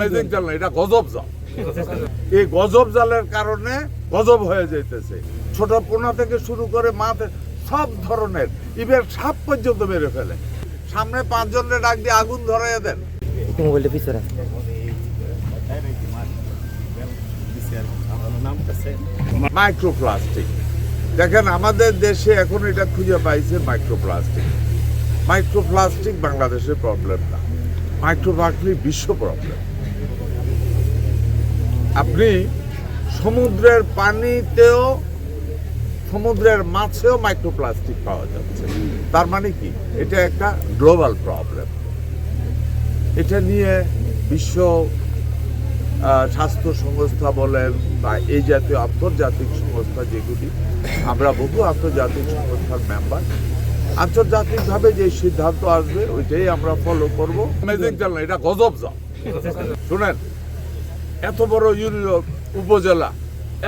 Magic জাল না, এটা গজব জাল। এই গজব জালের কারণে গজব হয়ে যাইতেছে। ছোট পোনা থেকে শুরু করে মাথা সব ধরনের ইভেন সাপ পর্যন্ত মেরে ফেলে। সামনে 5 জনের ডাক দিয়ে আগুন ধরাইয়া দেন। মোবাইলটা পিছনে মাইক্রোপ্লাস্টিক দেখেন আমাদের দেশে এখন এটা খুঁজে পাইছে মাইক্রোপ্লাস্টিক। মাইক্রোপ্লাস্টিক বাংলাদেশের প্রবলেম না, মাইক্রোপ্লাস্টিক বিশ্ব প্রবলেম। আপনি সমুদ্রের পানিতেও সমুদ্রের মাছেও মাইক্রোপ্লাস্টিক পাওয়া যাচ্ছে। তার মানে কি, এটা একটা গ্লোবাল প্রবলেম। এটা নিয়ে বিশ্ব স্বাস্থ্য সংস্থা বলেন বা এই জাতীয় আন্তর্জাতিক সংস্থা, যেগুলি আমরা বহু আন্তর্জাতিক সংস্থার মেম্বার, আন্তর্জাতিকভাবে যে সিদ্ধান্ত আসবে ওইটাই আমরা ফলো করব। ম্যাজিক জাল না, এটা গজব জাল। শুনেন, এত বড় ইউনিয়ন উপজেলা,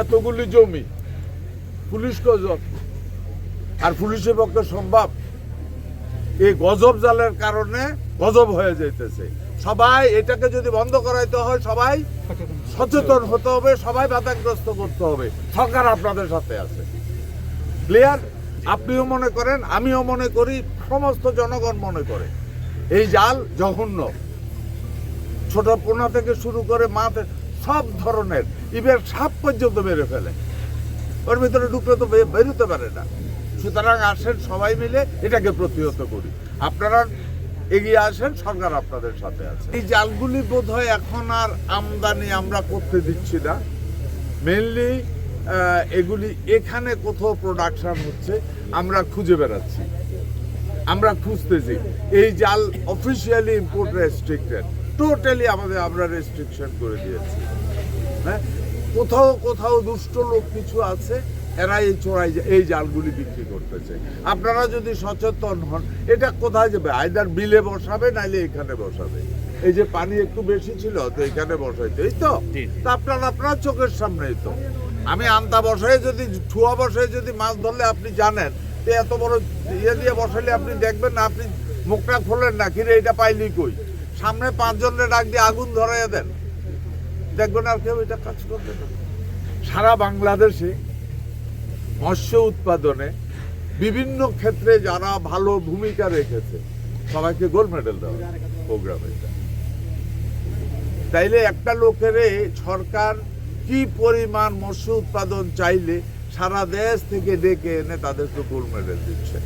এতগুলি জমি, পুলিশ গজব, আর পুলিশের পক্ষে সম্ভব? এই গজব জালের কারণে গজব হয়ে যাইতেছে। সবাই এটাকে যদি বন্ধ করাইতে হয়, সবাই সচেতন হতে হবে, সবাই বাধাগ্রস্ত করতে হবে। সরকার আপনাদের সাথে আছে, ক্লিয়ার? আপনিও মনে করেন, আমিও মনে করি, সমস্ত জনগণ মনে করে এই জাল জঘন্য। ছোট পোনা থেকে শুরু করে মাথা সব ধরনের ইভেন সাপ পর্যন্ত মেরে ফেলে। ওর ভিতরে ঢুকলে তো বেরোতে পারে না। সুতরাং আসেন সবাই মিলে এটাকে প্রতিহত করি। আপনারা এগিয়ে আসেন, সরকার আপনাদের সাথে আছে। এই জালগুলি বোধ হয় এখন আর আমদানি আমরা করতে দিচ্ছি না। মেনলি এগুলি এখানে কোথাও প্রোডাকশন হচ্ছে, আমরা খুঁজে বেড়াচ্ছি, আমরা খুঁজতেছি। এই জাল অফিসিয়ালি ইম্পোর্ট রেস্ট্রিক্টেড, টোটালি আমরা রেস্ট্রিকশন করে দিয়েছি। হ্যাঁ, কোথাও কোথাও দুষ্ট লোক কিছু আছে, এরা এই চোরাই এই জালগুলি বিক্রি করতেছে। আপনারা যদি সচেতন হন, এটা কোথায় যাবে? আইদার বিলে বসাবে, নাইলে এখানে বসাবে। এই যে পানি একটু বেশি ছিল তো এখানে বসাইতে, এই তো আপনার চোখের সামনেই তো। আমি আন্তা বসাই যদি, ঠুয়া বসাই যদি মাছ ধরলে আপনি জানেন, তো এত বড় ইয়ে দিয়ে বসাইলে আপনি দেখবেন না, আপনি মুখটা খোলেন না, কিরে এটা পাইলি কই? সামনে 5 জনের ডাক দিয়ে আগুন ধরাইয়া দেন, দেখবেন আর কেউ এটা কাজ করবে না। সারা বাংলাদেশে মৎস্য উৎপাদনে বিভিন্ন ক্ষেত্রে যারা ভালো ভূমিকা রেখেছে, সবাইকে গোল্ড মেডেল দেওয়া প্রোগ্রাম এটা। তাইলে একটা লোকের সরকার কি পরিমাণ মৎস্য উৎপাদন চাইলে সারা দেশ থেকে ডেকে এনে তাদেরকে গোল্ড মেডেল দিচ্ছে।